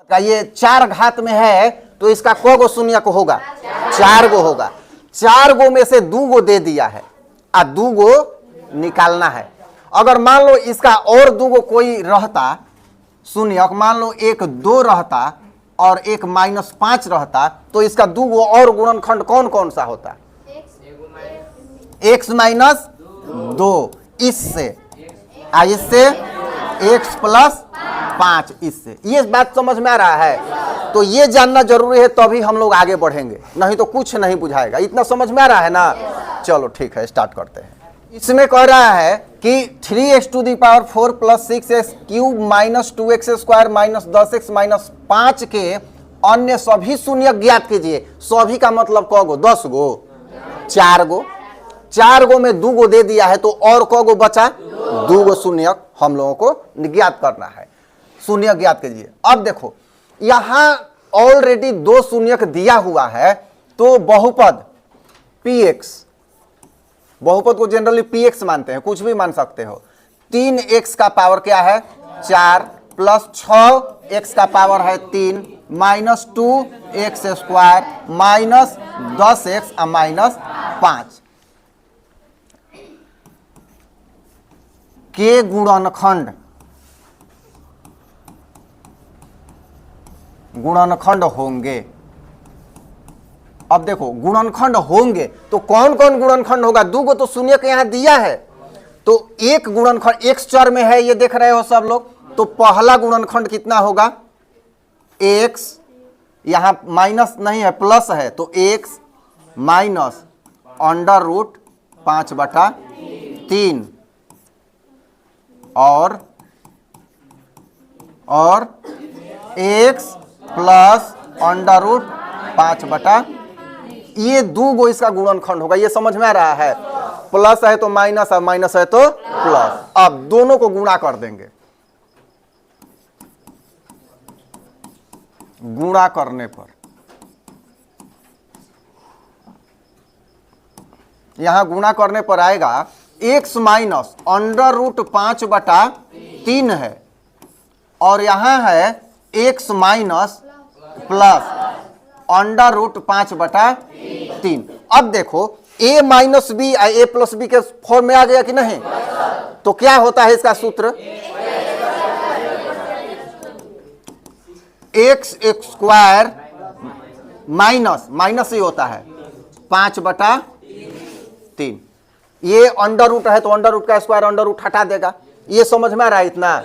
का ये 4 घात में है तो इसका क गो शून्य को होगा, 4 गो होगा। 4 गो में से 2 गो दे दिया है और 2 गो निकालना है। अगर मान लो इसका और 2 गो कोई रहता शून्य, मान लो एक 2 रहता और एक -5 रहता तो इसका 2 गो और गुणनखंड कौन कौन सा होता? x माइनस 2 इससे, इससे x प्लस 5 इससे। ये बात समझ में आ रहा है? तो ये जानना जरूरी है तभी हम लोग आगे बढ़ेंगे, नहीं तो कुछ नहीं बुझाएगा। इतना समझ में आ रहा है ना? चलो ठीक है, स्टार्ट करते हैं। इसमें कह रहा है कि 3x⁴ plus 6x³ minus 2x² minus 10x minus 5 के अन्य सभी शून्य ज्ञात कीजिए। सभी का मतलब क गो? 10 गो, 4 गो। 4 गो में 2 गो दे दिया है तो और क गो बचा? 2 गो शून्य हम लोगों को ज्ञात करना है। शून्य ज्ञात कीजिए। अब देखो यहां ऑलरेडी 2 शून्य दिया हुआ है तो बहुपद px, बहुपद को जनरली px मानते हैं, कुछ भी मान सकते हो। 3x का पावर क्या है? 4 प्लस 6x का पावर है 3 minus 2x² minus 10x minus 5 के गुणनखंड होंगे। अब देखो गुणनखंड होंगे तो कौन कौन गुणनखंड होगा? 2 गो तो शून्य के यहां दिया है तो एक गुणनखंड x चर में है, ये देख रहे हो सब लोग। तो पहला गुणनखंड कितना होगा? x, यहां माइनस नहीं है प्लस है तो x माइनस √5/3 और x प्लस √5/, ये 2 गो इसका गुणनखंड होगा। ये समझ में आ रहा है? प्लस है तो माइनस और माइनस है तो प्लस। अब दोनों को गुणा कर देंगे। गुणा करने पर यहां गुणा करने पर आएगा x माइनस √5/3 है और यहां है x माइनस प्लस √5/3। अब देखो a minus B a plus B के फॉर्म में आ गया कि नहीं? तो क्या होता है इसका सूत्र? x² माइनस ही होता है 5/3। ये अंडर रूट है तो अंडर रूट का स्क्वायर अंडर रूट हटा देगा। ये समझ में आ रहा है इतना?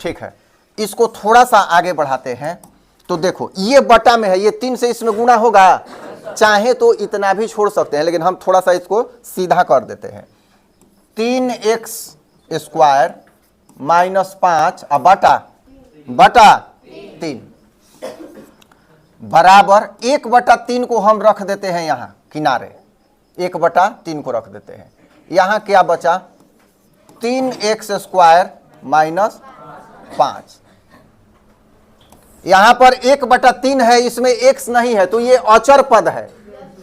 ठीक है, इसको थोड़ा सा आगे बढ़ाते हैं। तो देखो ये बटा में है, ये 3 से इसमें गुणा होगा। चाहे तो इतना भी छोड़ सकते हैं लेकिन हम थोड़ा सा इसको सीधा कर देते हैं। 3x² माइनस 5 बटा 3 बराबर 1/3 को हम रख देते हैं यहां किनारे, 1/3 को रख देते हैं। यहां क्या बचा? 3x² minus 5। यहां पर 1/3 है, इसमें x नहीं है तो ये अचर पद है।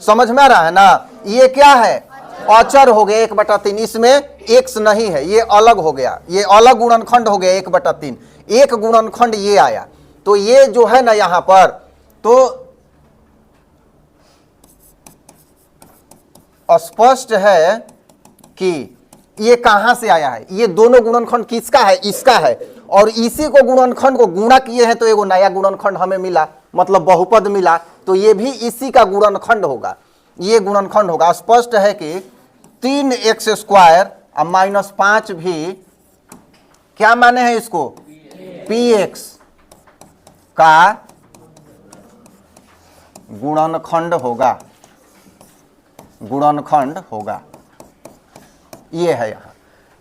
समझ में आ रहा है ना? ये क्या है? अचर हो गया 1/3, इसमें x नहीं है, ये अलग हो गया, ये अलग गुणनखंड हो गया 1/3। एक गुणनखंड ये आया तो ये जो है ना यहां पर, तो स्पष्ट है कि ये कहां से आया है। ये दोनों गुणनखंड किसका है? इसका है। और इसी को गुणनखंड को गुणा किए हैं तो एगो नया गुणनखंड हमें मिला, मतलब बहुपद मिला। तो ये भी इसी का गुणनखंड होगा, ये गुणनखंड होगा। स्पष्ट है कि 3x² और माइनस 5 भी क्या माने हैं इसको? px का गुणनखंड होगा, गुणनखंड होगा। ये है यहां,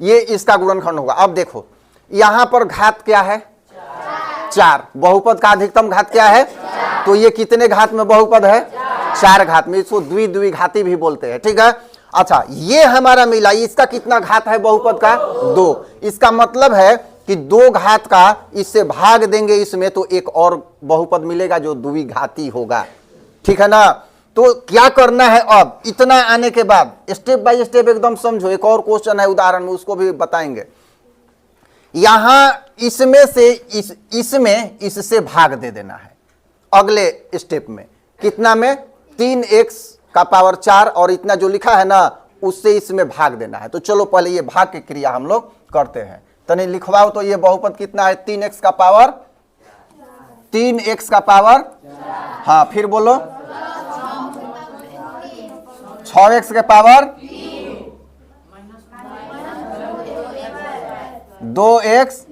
ये इसका गुणनखंड होगा। अब देखो यहां पर घात क्या है? 4। बहुपद का अधिकतम घात क्या है? तो ये कितने घात में बहुपद है? 4 घात में। इसको द्विघाती भी बोलते हैं, ठीक है। अच्छा, ये हमारा मिला, इसका कितना घात है बहुपद का? 2। इसका मतलब है कि 2 घात का इससे भाग देंगे इसमें तो एक और बहुपद मिलेगा जो द्विघाती होगा, ठीक है ना। तो क्या करना है अब? इतना आने के बाद स्टेप बाय स्टेप एकदम समझो। एक और क्वेश्चन है उदाहरण में, उसको भी बताएंगे। यहां इसमें से इसमें इससे भाग दे देना है अगले स्टेप में। कितना में? 3x का पावर 4 और इतना जो लिखा है ना उससे इसमें भाग देना है। तो चलो पहले ये भाग की क्रिया हम लोग करते हैं। तनी लिखवाओ तो ये बहुपद कितना है? 3x का पावर 3x का पावर, हाँ फिर बोलो 6x के पावर 2x,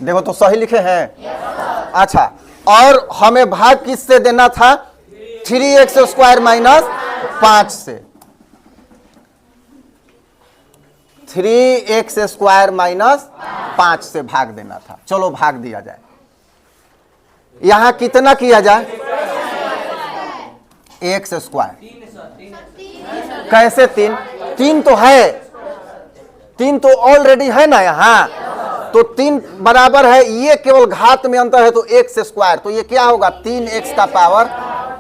देखो तो सही लिखे हैं। अच्छा, और हमें भाग किससे देना था? 3x स्क्वायर माइनस 5 से। 3x स्क्वायर माइनस 5 से भाग देना था। चलो भाग दिया जाए। यहां कितना किया जाए? x square. कैसे 3? 3 तो है, 3 तो ऑलरेडी है ना यहां, तो 3 बराबर है, ये केवल घात में अंतर है तो x स्क्वायर, तो ये क्या होगा? 3x का पावर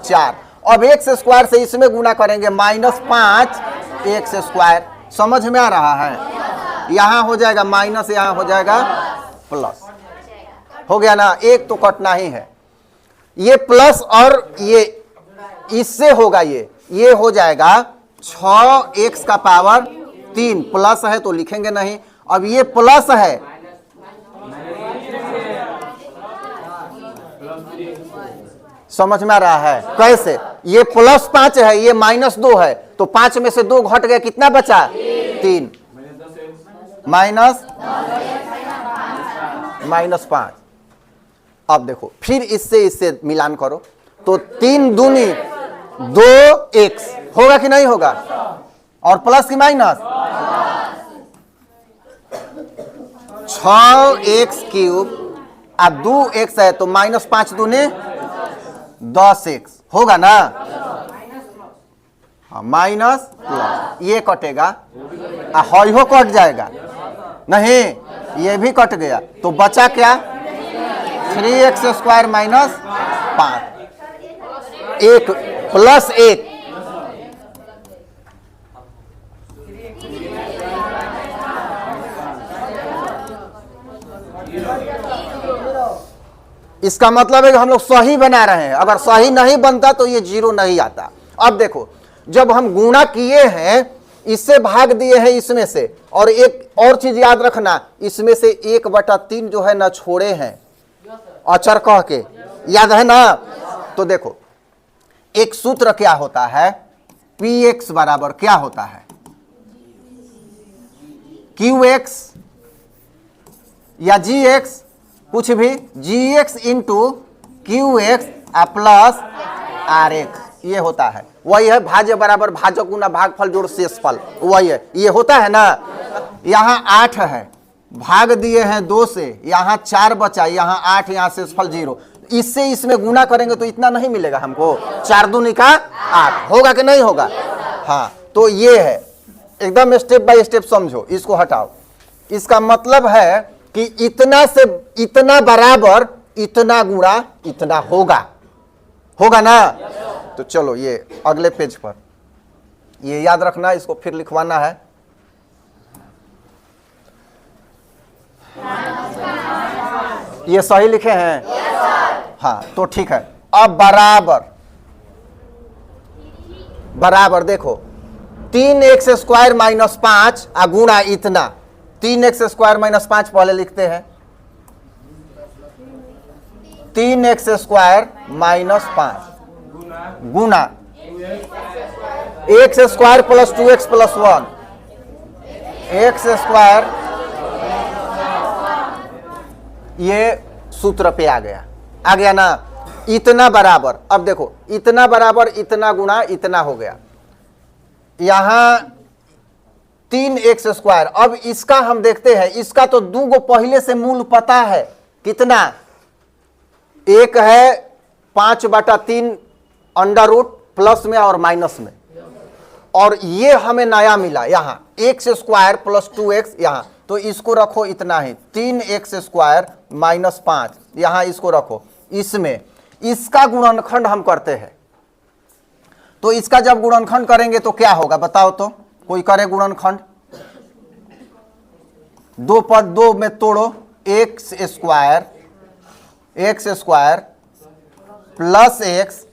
4। अब x स्क्वायर से इसमें गुना करेंगे माइनस 5x स्क्वायर। समझ में आ रहा है? यहां हो जाएगा माइनस, यहां हो जाएगा प्लस। हो गया ना? एक तो कटना ही है। ये प्लस और ये इससे होगा, ये हो जाएगा 6x का पावर 3। प्लस है तो लिखेंगे नहीं। अब ये प्लस है, समझ में आ रहा है? कैसे? ये प्लस 5 है, ये माइनस 2 है, तो 5 में से 2 घट गया, कितना बचा? 3 माइनस 5। अब देखो फिर इससे मिलान करो तो 3 दूनी 2x होगा कि नहीं होगा? और प्लस की माइनस 6x क्यूब अब 2x है तो माइनस 5 दूने 10x होगा ना? हाँ, माइनस प्लस, ये कटेगा, हो कट जाएगा नहीं, ये भी कट गया, तो बचा क्या? 3x square minus 5, 1 plus 1। इसका मतलब है कि हम लोग सही बना रहे हैं। अगर सही नहीं बनता तो ये 0 नहीं आता। अब देखो, जब हम गुणा किए हैं, इससे भाग दिए हैं इसमें से, और एक और चीज याद रखना, इसमें से 1/3 जो है ना छोड़े हैं अचर कह के, याद है ना? तो देखो एक सूत्र क्या होता है? px बराबर क्या होता है? qx या gx, कुछ भी, gx into qx plus rx, ये होता है। वही है भाज्य बराबर भाजक गुना भागफल जोड़ शेषफल, वही है, ये होता है ना? यहाँ 8 है, भाग दिए हैं 2 से, यहाँ 4 बचा, यहाँ 8, यहाँ शेषफल 0। इससे इसमें गुना करेंगे तो इतना नहीं मिलेगा हमको, 4 दूनी का 8 होगा कि नहीं होगा? हाँ, तो ये है, एकदम स्टेप बाय स्टेप समझो, इसको हटाओ। इसका मतलब है कि इतना से इतना बराबर इतना गुणा इतना होगा, होगा ना? तो चलो ये अगले पेज पर, ये याद रखना, इसको फिर लिखवाना है। ये सही लिखे हैं? हाँ, तो ठीक है। अब बराबर देखो, 3x स्क्वायर माइनस 5 गुणा इतना, 3x स्क्वायर माइनस 5 पहले लिखते हैं, 3x स्क्वायर माइनस 5 गुना x square plus 2x plus 1, x square, ये सूत्र पे आ गया ना? इतना बराबर, अब देखो इतना बराबर इतना गुना इतना हो गया, यहां 3x स्क्वायर। अब इसका हम देखते हैं, इसका तो 2 गो पहले से मूल पता है, कितना? एक है 5/3 अंडर रूट प्लस में और माइनस में, और ये हमें नया मिला यहाँ x स्क्वायर प्लस 2x, यहाँ तो इसको रखो इतना ही, 3x स्क्वायर माइनस 5, यहाँ इसको रखो। इसमें इसका गुणनखंड हम करते हैं, तो इसका जब गुणनखंड करेंगे तो क्या होगा बताओ तो? कोई करे गुणनखंड, दो पद दो में तोड़ो, एक्स स्क्वायर प्लस एक्स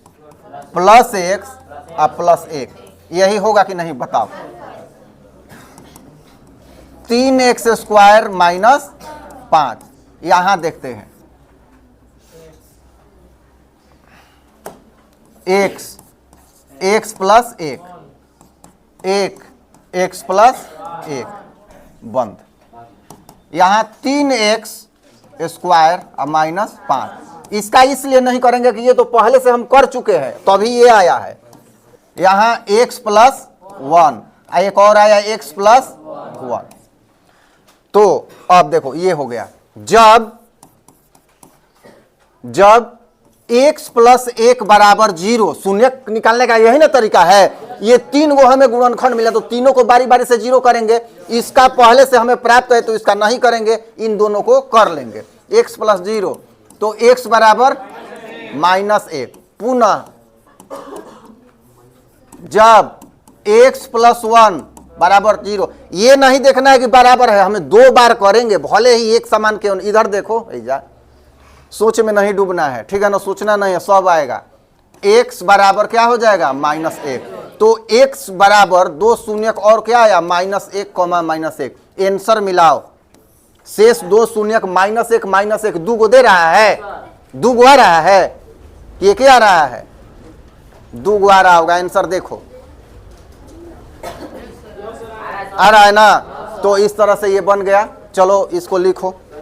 और प्लस एक, यही होगा कि नहीं बताओ। 3x स्क्वायर माइनस 5, यहां देखते हैं x प्लस एक x प्लस एक बंद, यहां 3x स्क्वायर और माइनस 5। इसका इसलिए नहीं करेंगे कि ये तो पहले से हम कर चुके हैं तभी ये आया है। यहां x प्लस 1, एक और आया x प्लस 1। तो अब देखो ये हो गया, जब x प्लस एक बराबर 0, शून्य निकालने का यही ना तरीका है। ये 3 गो हमें गुणनखंड मिला तो तीनों को बारी बारी से 0 करेंगे। इसका पहले से हमें प्राप्त है तो इसका नहीं करेंगे, इन दोनों को कर लेंगे। x प्लस 0 तो x बराबर -1। पुनः जब x प्लस 1 बराबर 0, ये नहीं देखना है कि बराबर है, हमें 2 बार करेंगे, भले ही एक समान क्यों। इधर देखो, इधर सोच में नहीं डूबना है, ठीक है ना, सोचना नहीं है, सब आएगा। x बराबर क्या हो जाएगा -1, तो x बराबर 2 शून्य और क्या आया -1, -1। आंसर मिलाओ, शेष 2 शून्य -1 2 को दे रहा है, 2 को आ रहा है, ये क्या आ रहा है 2 को आ रहा होगा। आंसर देखो आ रहा है ना, तो इस तरह से ये बन गया। चलो इसको लिखो,